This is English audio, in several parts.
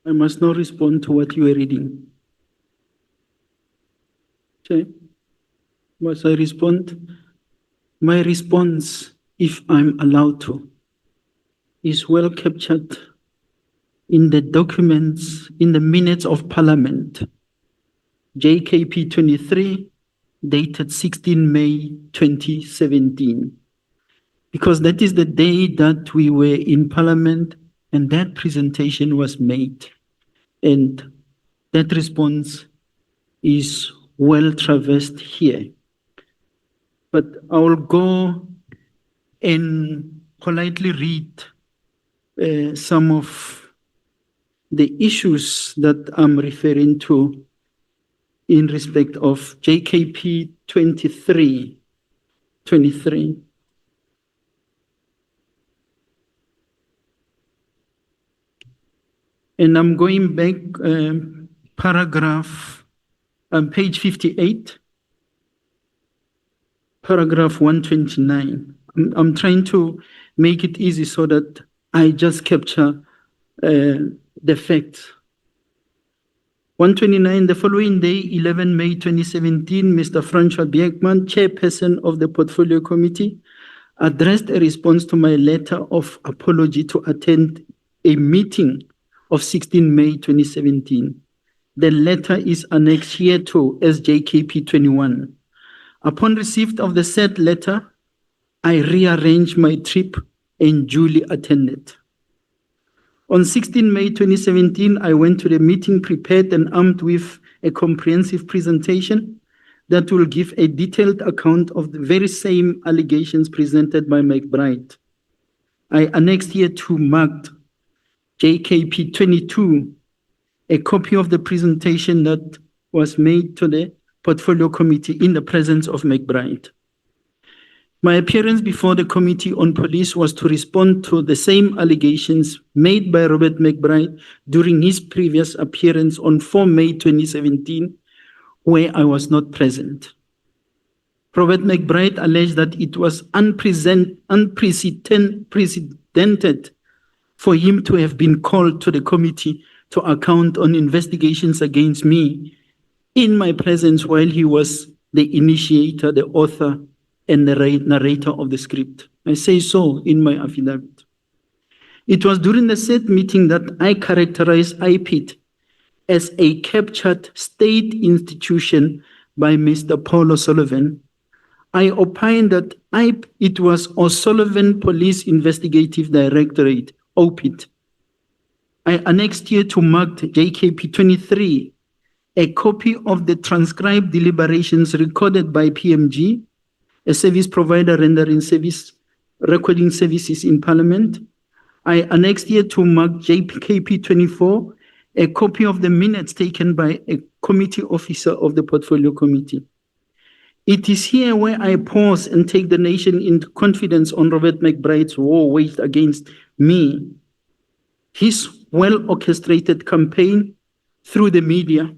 I must not respond to what you are reading. Okay. Must I respond? My response, if I'm allowed to, is well captured in the documents, in the minutes of Parliament, JKP 23, dated 16 May 2017. Because that is the day that we were in Parliament and that presentation was made. And that response is well traversed here. But I will go and politely read some of the issues that I'm referring to in respect of JKP 23. And I'm going back paragraph on page 58, paragraph 129. I'm trying to make it easy so that I just capture the facts. 129, the following day, 11 May 2017, Mr. Francois Bjergman, chairperson of the Portfolio Committee, addressed a response to my letter of apology to attend a meeting of 16 May 2017. The letter is annexed here to SJKP 21. Upon receipt of the said letter, I rearranged my trip and duly attended. On 16 May 2017, I went to the meeting prepared and armed with a comprehensive presentation that will give a detailed account of the very same allegations presented by Macbride. I annexed here to marked JKP 22, a copy of the presentation that was made to the Portfolio Committee in the presence of Macbride. My appearance before the Committee on Police was to respond to the same allegations made by Robert McBride during his previous appearance on 4 May 2017, where I was not present. Robert McBride alleged that it was unprecedented for him to have been called to the committee to account on investigations against me in my presence while he was the initiator, the author, and the narrator of the script. I say so in my affidavit. It was during the said meeting that I characterized IPIT as a captured state institution by Mr. Paul O'Sullivan. I opined that it was O'Sullivan Police Investigative Directorate, OPIT. I annexed here to marked JKP 23, a copy of the transcribed deliberations recorded by PMG, a service provider rendering service recording services in Parliament. I annexed here to mark JKP 24, a copy of the minutes taken by a committee officer of the Portfolio Committee. It is here where I pause and take the nation into confidence on Robert McBride's war waged against me, his well-orchestrated campaign through the media,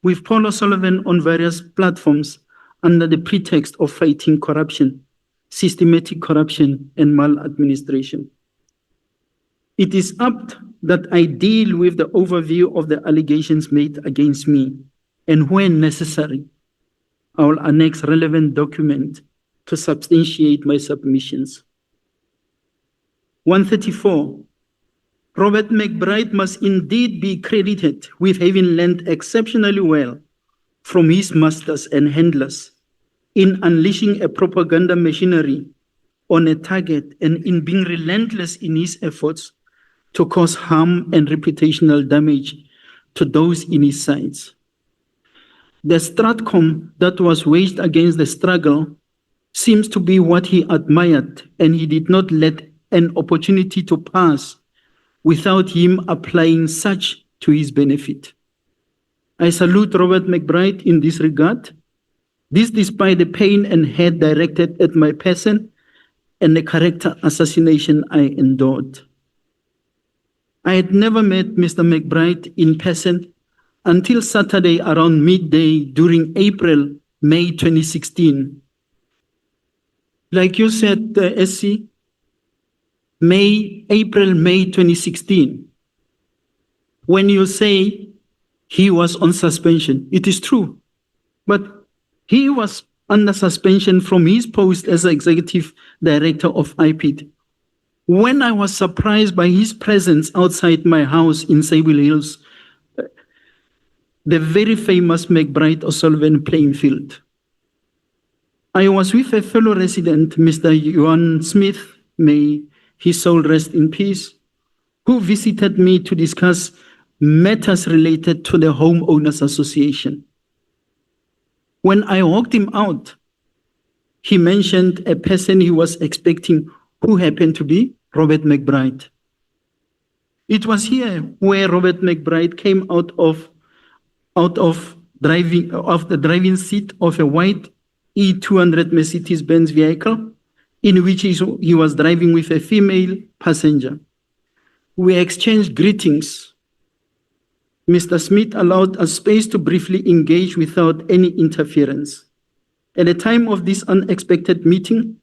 with Paul O'Sullivan on various platforms under the pretext of fighting corruption, systematic corruption, and maladministration. It is apt that I deal with the overview of the allegations made against me, and when necessary, I will annex relevant documents to substantiate my submissions. 134. Robert McBride must indeed be credited with having learned exceptionally well from his masters and handlers in unleashing a propaganda machinery on a target and in being relentless in his efforts to cause harm and reputational damage to those in his sides. The stratcom that was waged against the struggle seems to be what he admired, and he did not let an opportunity to pass without him applying such to his benefit. I salute Robert McBride in this regard, this despite the pain and hate directed at my person and the character assassination I endured. I had never met Mr. McBride in person until Saturday around midday during April-May 2016. Like you said, April-May 2016, when you say he was on suspension, it is true. But he was under suspension from his post as executive director of IPID. When I was surprised by his presence outside my house in Sable Hills, the very famous Macbride O'Sullivan playing field, I was with a fellow resident, Mr. Johan Smith, may his soul rest in peace, who visited me to discuss matters related to the Homeowners Association. When I walked him out, he mentioned a person he was expecting who happened to be Robert McBride. It was here where Robert McBride came out of the driving seat of a white E200 Mercedes-Benz vehicle in which he was driving with a female passenger. We exchanged greetings. Mr. Smith allowed us space to briefly engage without any interference. At the time of this unexpected meeting,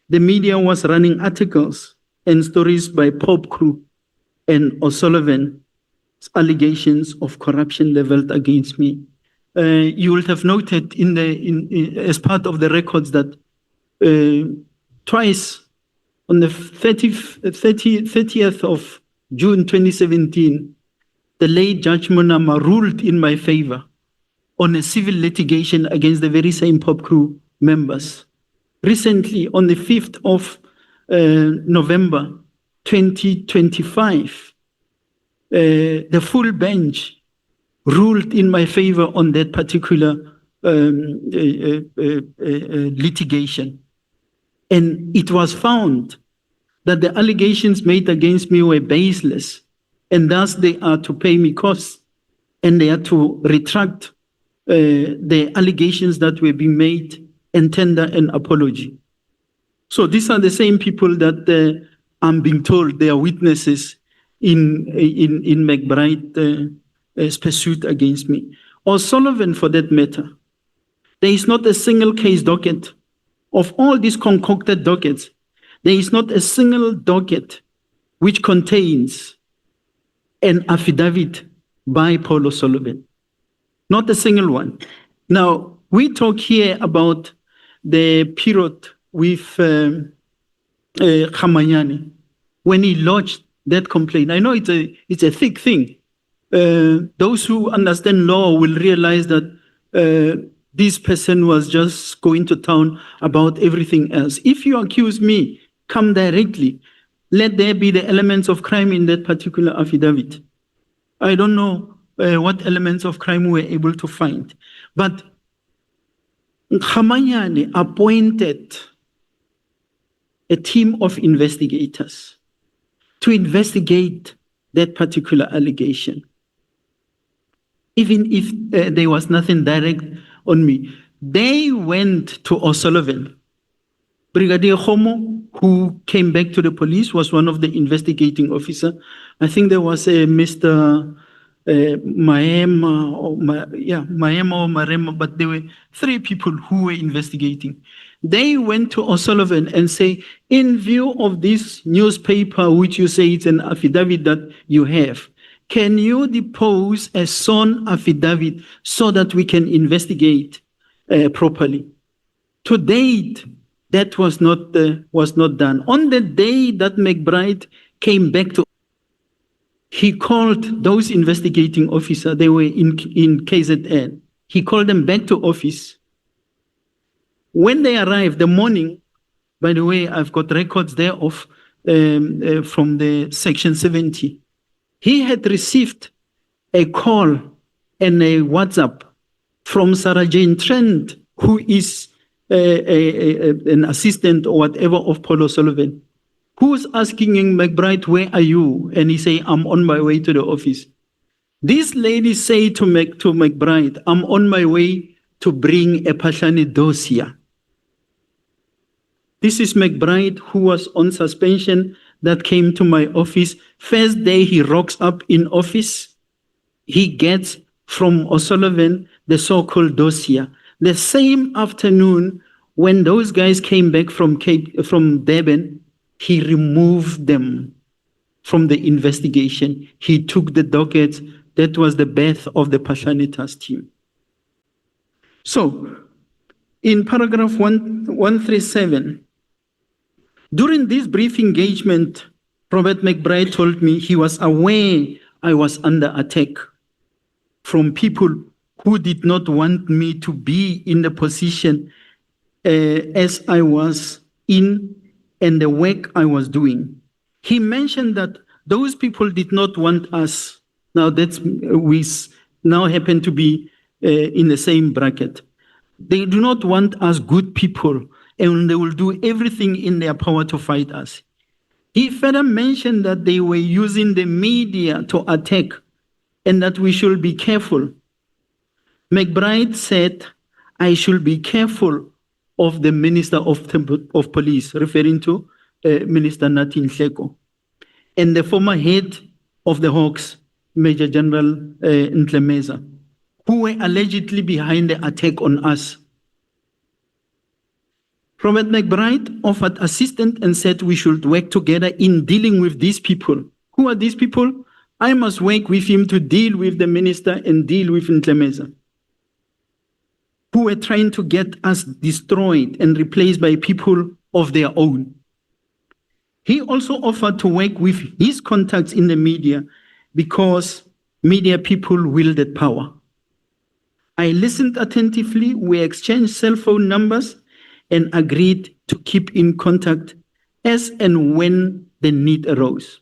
the media was running articles and stories by Pop Crew and O'Sullivan's allegations of corruption leveled against me. You will have noted as part of the records that twice on the 30th of June 2017, the late Judge Monama ruled in my favor on a civil litigation against the very same Pop Crew members. Recently, on the 5th of November 2025, the full bench ruled in my favor on that particular litigation. And it was found that the allegations made against me were baseless, and thus they are to pay me costs, and they are to retract the allegations that were being made and tender an apology. So these are the same people that I'm being told they are witnesses in McBride's pursuit against me. Or Sullivan, for that matter. There is not a single case docket. Of all these concocted dockets, there is not a single docket which contains an affidavit by Paul O'Sullivan. Not a single one. Now, we talk here about the period with Khamanyane, when he lodged that complaint. I know it's a thick thing. Those who understand law will realize that this person was just going to town about everything else. If you accuse me, come directly. Let there be the elements of crime in that particular affidavit. I don't know what elements of crime we were able to find. But Khamanyane appointed a team of investigators to investigate that particular allegation. Even if there was nothing direct on me, they went to O'Sullivan. Brigadier Homo, who came back to the police, was one of the investigating officers. I think there was a Mr. Maema or Marema, but there were 3 people who were investigating. They went to O'Sullivan and say, in view of this newspaper, which you say it's an affidavit that you have, can you depose a sworn affidavit so that we can investigate properly? To date, that was not done. On the day that McBride came back to, he called those investigating officers. They were in KZN. He called them back to office. When they arrived, the morning, by the way, I've got records there of from the Section 70. He had received a call and a WhatsApp from Sarah Jane Trent, who is an assistant or whatever of Paul O'Sullivan, who was asking him, McBride, where are you? And he say, I'm on my way to the office. This lady say to McBride, I'm on my way to bring a Phahlane dossier. This is McBride, who was on suspension, that came to my office. First day he rocks up in office, he gets from O'Sullivan the so-called dossier. The same afternoon, when those guys came back from Durban, he removed them from the investigation. He took the docket. That was the birth of the Phahlane task team. So, in paragraph 137, during this brief engagement, Robert McBride told me he was aware I was under attack from people who did not want me to be in the position as I was in and the work I was doing. He mentioned that those people did not want us. Now we now happen to be in the same bracket. They do not want us good people, and they will do everything in their power to fight us. He further mentioned that they were using the media to attack and that we should be careful. McBride said, I should be careful of the Minister of Police, referring to Minister Nathi Nhleko, and the former head of the Hawks, Major General Ntlemeza, who were allegedly behind the attack on us. Robert McBride offered assistance and said we should work together in dealing with these people. Who are these people? I must work with him to deal with the minister and deal with Ntlemeza, who were trying to get us destroyed and replaced by people of their own. He also offered to work with his contacts in the media because media people wielded power. I listened attentively, we exchanged cell phone numbers and agreed to keep in contact as and when the need arose.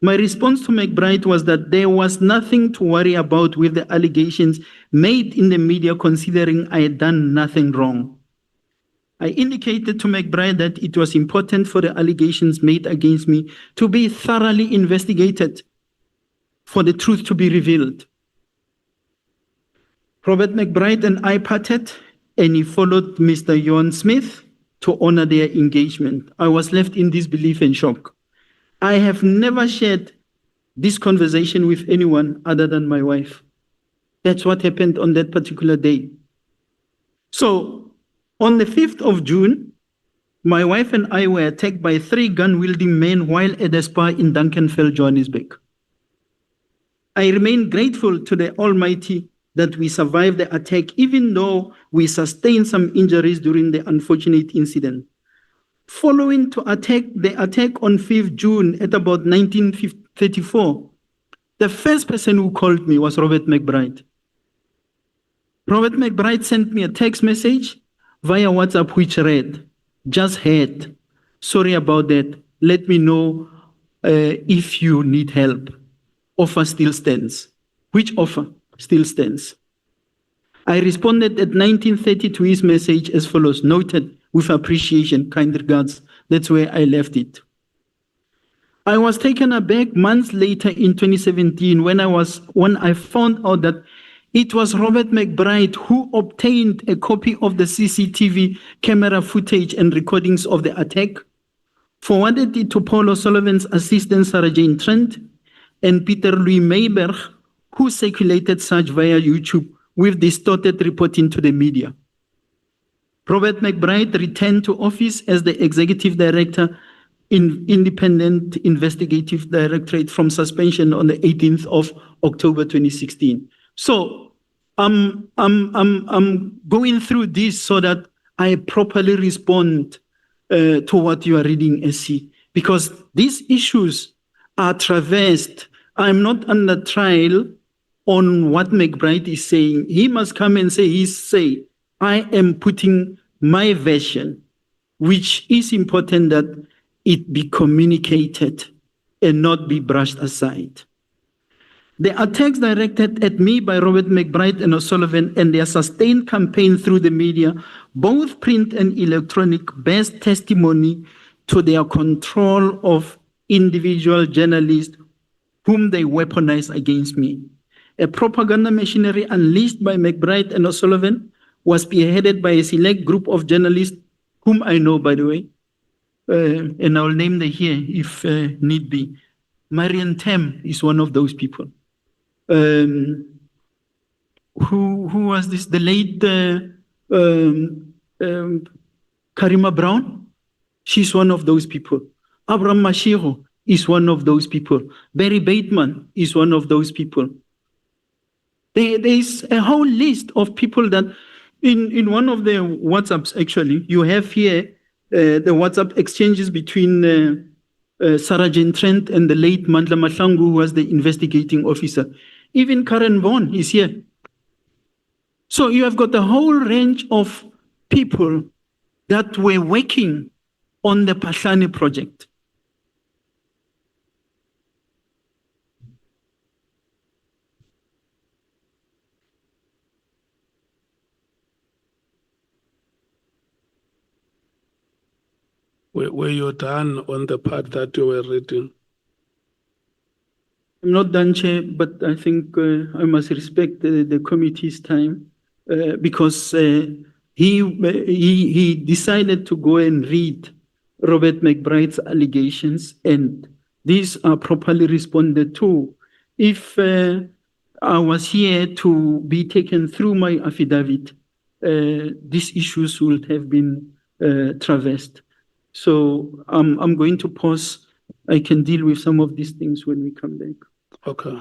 My response to McBride was that there was nothing to worry about with the allegations made in the media, considering I had done nothing wrong. I indicated to McBride that it was important for the allegations made against me to be thoroughly investigated for the truth to be revealed. Robert McBride and I parted, and he followed Mr. Johan Smith to honor their engagement. I was left in disbelief and shock. I have never shared this conversation with anyone other than my wife. That's what happened on that particular day. So, on the 5th of June, my wife and I were attacked by 3 gun-wielding men while at a spa in Duncanville, Johannesburg. I remain grateful to the Almighty that we survived the attack, even though we sustained some injuries during the unfortunate incident. Following the attack on 5th June at about 1934, the first person who called me was Robert McBride. Robert McBride sent me a text message via WhatsApp which read, "Just heard. Sorry about that. Let me know if you need help. Offer still stands." Which offer still stands? I responded at 19:30 to his message as follows: "Noted, with appreciation, kind regards." That's where I left it. I was taken aback months later in 2017 when I found out that it was Robert McBride who obtained a copy of the CCTV camera footage and recordings of the attack, forwarded it to Paul O'Sullivan's assistant Sarah Jane Trent, and Peter Louis Mayberg, who circulated such via YouTube with distorted reporting to the media. Robert McBride returned to office as the executive director in Independent Investigative Directorate from suspension on the 18th of October 2016. So I'm going through this so that I properly respond to what you are reading, SC, because these issues are traversed. I'm not under trial on what McBride is saying. He must come and say, I am putting my version, which is important that it be communicated and not be brushed aside. The attacks directed at me by Robert McBride and O'Sullivan and their sustained campaign through the media, both print and electronic, bears testimony to their control of individual journalists whom they weaponize against me. A propaganda machinery unleashed by McBride and O'Sullivan was spearheaded by a select group of journalists, whom I know, by the way, and I'll name them here if need be. Marian Tem is one of those people. Who was this? The late Karima Brown? She's one of those people. Abraham Mashiro is one of those people. Barry Bateman is one of those people. There is a whole list of people that in one of the WhatsApps, actually, you have here the WhatsApp exchanges between Sergeant Trent and the late Mandla Mahlangu, who was the investigating officer. Even Karen Vaughan is here. So you have got a whole range of people that were working on the Phahlane project. Were you done on the part that you were reading? I'm not done, Chair, but I think I must respect the committee's time because he decided to go and read Robert McBride's allegations, and these are properly responded to. If I was here to be taken through my affidavit, these issues would have been traversed. So I'm going to pause. I can deal with some of these things when we come back. Okay.